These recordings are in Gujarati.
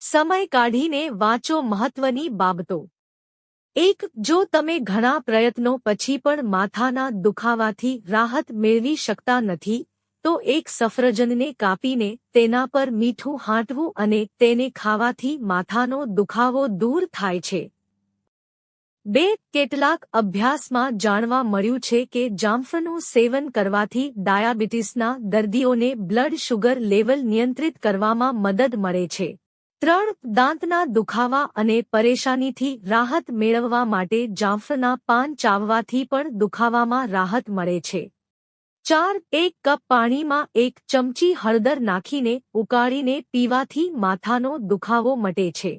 સમય કાઢીને વાંચો મહત્વની બાબતો। 1. જો તમે ઘણા પ્રયત્નો પછી પણ માથાના દુખાવાથી રાહત મેળવી શકતા નથી તો એક સફરજનને કાપીને તેના પર મીઠું છાંટવું અને તેને ખાવાથી માથાનો દુખાવો દૂર થાય છે। 2. કેટલાક અભ્યાસમાં જાણવા મળ્યું છે કે જામફળનું સેવન કરવાથી ડાયાબિટીસના દર્દીઓને બ્લડ શુગર લેવલ નિયંત્રિત કરવામાં મદદ મળે છે। 3. દાંતના દુખાવા અને પરેશાનીથી રાહત મેળવવા માટે જામફળના પાન ચાવવાથી પણ દુખાવામાં રાહત મળે છે। 4. 1 કપ પાણીમાં 1 ચમચી હળદર નાખીને ઉકાળીને પીવાથી માથાનો દુખાવો મટે છે।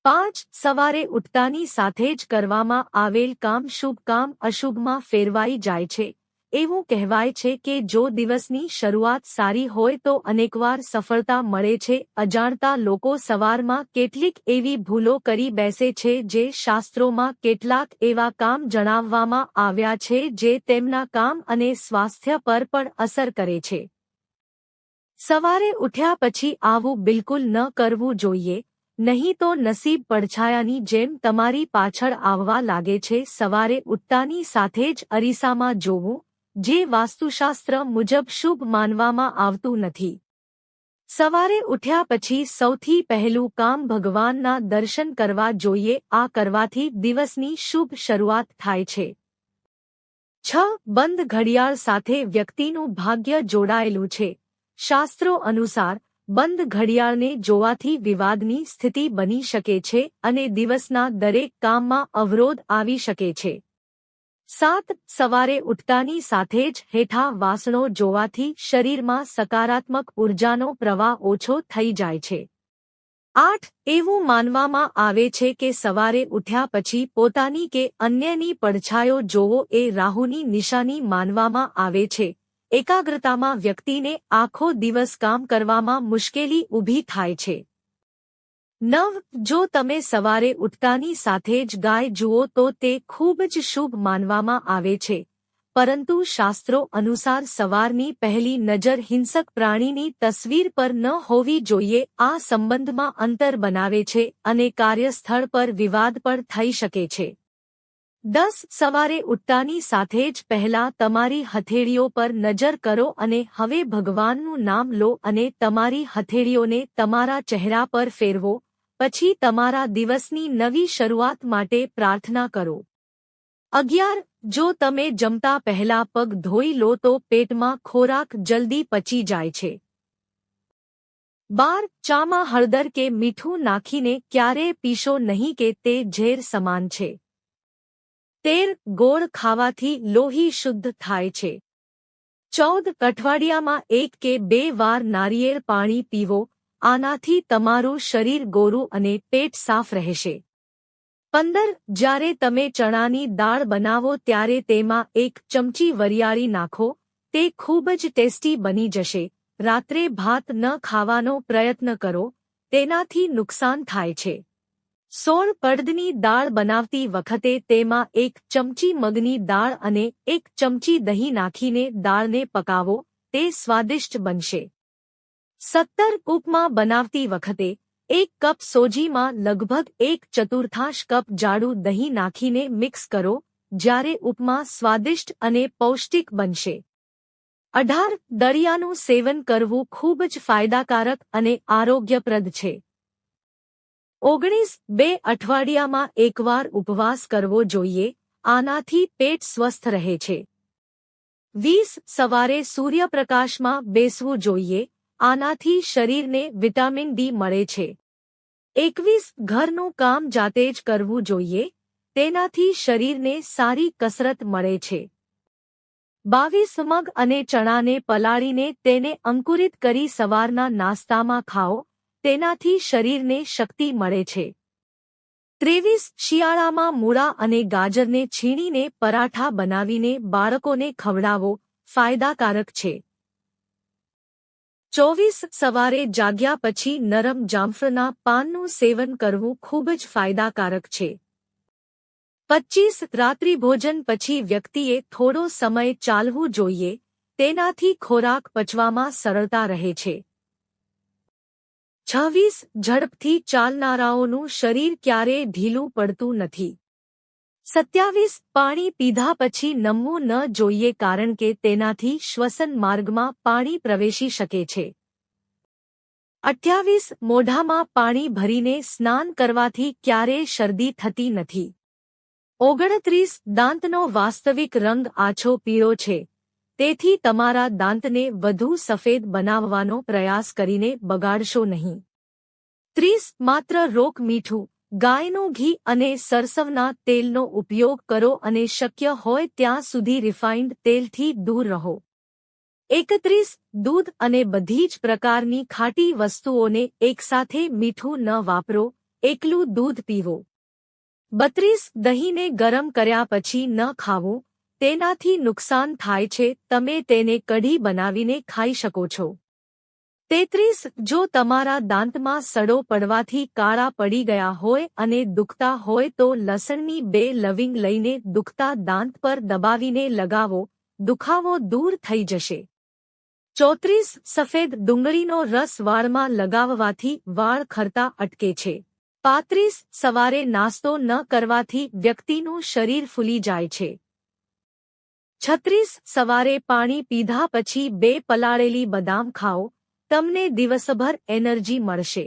5. સવારે ઉઠતાની સાથે જ કરવામાં આવેલ કામ શુભ કામ અશુભમાં ફેરવાઈ જાય છે। એવું કહેવાય છે કે જો દિવસની શરૂઆત સારી હોય તો અનેકવાર સફળતા મળે છે। અજાણતા લોકો સવારમાં કેટલીક એવી ભૂલો કરી બેસે છે જે શાસ્ત્રોમાં કેટલાક એવા કામ જણાવવામાં આવ્યા છે જે તેમના કામ અને સ્વાસ્થ્ય પર પણ અસર કરે છે। સવારે ઉઠ્યા પછી આવું બિલકુલ ન કરવું જોઈએ, નહીં તો નસીબ પડછાયાની જેમ તમારી પાછળ આવવા લાગે છે। સવારે ઉઠતાની સાથે જ અરીસામાં જોવું, જે વાસ્તુશાસ્ત્ર મુજબ શુભ માનવામાં આવતું નથી। સવારે ઉઠ્યા પછી સૌથી પહેલું કામ ભગવાનના દર્શન કરવા જોઈએ। આ કરવાથી દિવસની શુભ શરૂઆત થાય છે। 6. બંધ ઘડિયાળ સાથે વ્યક્તિનું ભાગ્ય જોડાયેલું છે। શાસ્ત્રો અનુસાર બંધ ઘડિયાળને જોવાથી વિવાદની સ્થિતિ બની શકે છે અને દિવસના દરેક કામમાં અવરોધ આવી શકે છે। 7. સવારે ઉઠતાની સાથે જ હેઠા વાસણો જોવાથી શરીરમાં સકારાત્મક ઉર્જાનો પ્રવાહ ઓછો થઈ જાય છે। 8. એવું માનવામાં આવે છે કે સવારે ઉઠ્યા પછી પોતાની કે અન્યની પડછાયો જોવો એ રાહુની નિશાની માનવામાં આવે છે। એકાગ્રતામાં વ્યક્તિને આખો દિવસ કામ કરવામાં મુશ્કેલી ઊભી થાય છે। 9. જો તમે સવારે ઉઠતાની સાથે જ ગાય જુઓ તો તે ખૂબ જ શુભ માનવામાં આવે છે, પરંતુ શાસ્ત્રો અનુસાર સવારની પહેલી નજર હિંસક પ્રાણીની તસવીર પર ન હોવી જોઈએ। આ સંબંધમાં અંતર બનાવે છે અને કાર્યસ્થળ પર વિવાદ પણ થઈ શકે છે। 10. સવારે ઉઠતાની સાથે જ પહેલા તમારી હથેળીઓ પર નજર કરો અને હવે ભગવાનનું નામ લો અને તમારી હથેળીઓને તમારા ચહેરા પર ફેરવો, પછી તમારા દિવસની નવી શરૂઆત માટે પ્રાર્થના કરો। 11. જો તમે જમતા પહેલા પગ ધોઈ લો તો પેટમાં ખોરાક જલ્દી પચી જાય છે। 12. ચામાં હળદર કે મીઠું નાખીને ક્યારેય પીશો નહીં કે તે ઝેર સમાન છે। 13. ગોળ ખાવાથી લોહી શુદ્ધ થાય છે। 14. અઠવાડિયામાં 1 કે 2 વાર નારિયેળ પાણી પીવો, આનાથી તમારું શરીર ગોરું અને પેટ સાફ રહેશે। 15. જ્યારે તમે ચણાની દાળ બનાવો ત્યારે તેમાં 1 ચમચી વરિયાળી નાખો, તે ખૂબ જ ટેસ્ટી બની જશે। રાત્રે ભાત ન ખાવાનો પ્રયત્ન કરો, તેનાથી નુકસાન થાય છે। 16. પડદની દાળ બનાવતી વખતે તેમાં 1 ચમચી મગની દાળ અને 1 ચમચી દહીં નાખીને દાળને પકાવો, તે સ્વાદિષ્ટ બનશે। 17. ઉપમા બનાવતી વખતે 1 કપ સોજીમાં લગભગ 1/4 કપ જાડું દહીં નાખીને મિક્સ કરો, જ્યારે ઉપમા સ્વાદિષ્ટ અને પૌષ્ટિક બનશે। 18. દળિયાનું સેવન કરવું ખૂબ જ ફાયદાકારક અને આરોગ્યપ્રદ છે। 19. 2 અઠવાડિયામાં એકવાર ઉપવાસ કરવો જોઈએ, આનાથી પેટ સ્વસ્થ રહે છે। 20. સવારે સૂર્યપ્રકાશમાં બેસવું જોઈએ, આનાથી શરીરને વિટામિન ડી મળે છે। 21. ઘરનું કામ જાતે જ કરવું જોઈએ, તેનાથી શરીરને સારી કસરત મળે છે। 22. મગ અને ચણાને પલાળીને તેને અંકુરિત કરી સવારના નાસ્તામાં ખાઓ, તેનાથી શરીરને શક્તિ મળે છે। 23. શિયાળામાં મૂળા અને ગાજરને છીણીને પરાઠા બનાવીને બાળકોને ખવડાવો, ફાયદાકારક છે। 24. સવારે જાગ્યા પછી નરમ જામફળના પાનનું સેવન કરવું ખૂબ જ ફાયદાકારક છે। 25. રાત્રિભોજન પછી વ્યક્તિએ થોડો સમય ચાલવું જોઈએ, તેનાથી ખોરાક પચવામાં સરળતા રહે છે। 26 ઝડપથી ચાલનારાઓનું શરીર ક્યારેય ઢીલું પડતું નથી. 27 પાણી પીધા પછી નમવું ન જોઈએ કારણ કે તેનાથી શ્વસન માર્ગમાં પાણી પ્રવેશી શકે છે. 28 મોઢામાં પાણી ભરીને સ્નાન કરવાથી ક્યારેય શરદી થતી નથી. 29 દાંતનો વાસ્તવિક રંગ આછો પીળો છે, તેથી તમારા દાંતને વધુ સફેદ બનાવવાનો પ્રયાસ કરીને બગાડશો નહીં. 30 માત્ર રોક મીઠું, ગાયનું ઘી અને સરસવના તેલનો ઉપયોગ કરો અને શક્ય હોય ત્યાં સુધી રિફાઇન્ડ તેલથી દૂર રહો. 31 દૂધ અને બધી જ પ્રકારની ખાટી વસ્તુઓને એકસાથે મીઠું ન વાપરો, એકલું દૂધ પીવો. 32 દહીંને ગરમ કર્યા પછી ન ખાવું, તેનાથી નુકસાન થાય છે, તમે તેને કઢી બનાવીને ખાઈ શકો છો. 33 જો તમારા દાંતમાં સડો પડવાથી કાળા પડી ગયા હોય અને દુખતા હોય તો લસણની 2 લવિંગ લઈને દુખતા દાંત પર દબાવીને લગાવો, દુખાવો દૂર થઈ જશે. 34 સફેદ ડુંગળીનો રસ વાળમાં લગાવવાથી વાળ ખરતા અટકે છે. 35 સવારે નાસ્તો ન કરવાથી વ્યક્તિનું શરીર ફૂલી જાય છે. 36 સવારે પાણી પીધા પછી 2 પલાળેલી બદામ ખાઓ, તમને દિવસભર એનર્જી મળશે.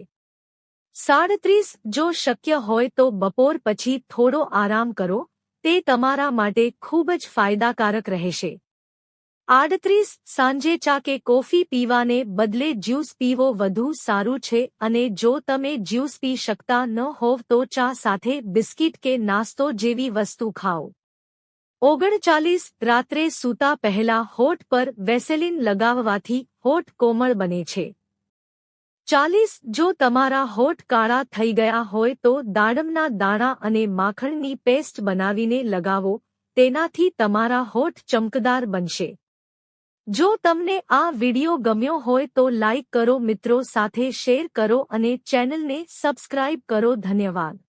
37 જો શક્ય હોય તો બપોર પછી થોડો આરામ કરો, તે તમારા માટે ખૂબ જ ફાયદાકારક રહેશે. 38 સાંજે ચા કે કોફી પીવાને બદલે જ્યુસ પીવો વધુ સારું છે અને જો તમે જ્યુસ પી શકતા ન હોવ તો ચા સાથે બિસ્કિટ કે નાસ્તો જેવી વસ્તુ ખાઓ. 39 રાત્રે સૂતા પહેલા હોઠ પર વેસેલિન લગાવવાથી હોઠ કોમળ બને છે. 40 જો તમારા હોઠ કાળા થઈ ગયા હોય તો દાડમના દાણા અને માખણની પેસ્ટ બનાવીને લગાવો, તેનાથી તમારા હોઠ ચમકદાર બનશે. જો તમને આ વિડિયો ગમ્યો હોય તો લાઇક કરો, મિત્રો સાથે શેર કરો અને ચેનલને સબસ્ક્રાઇબ કરો. ધન્યવાદ.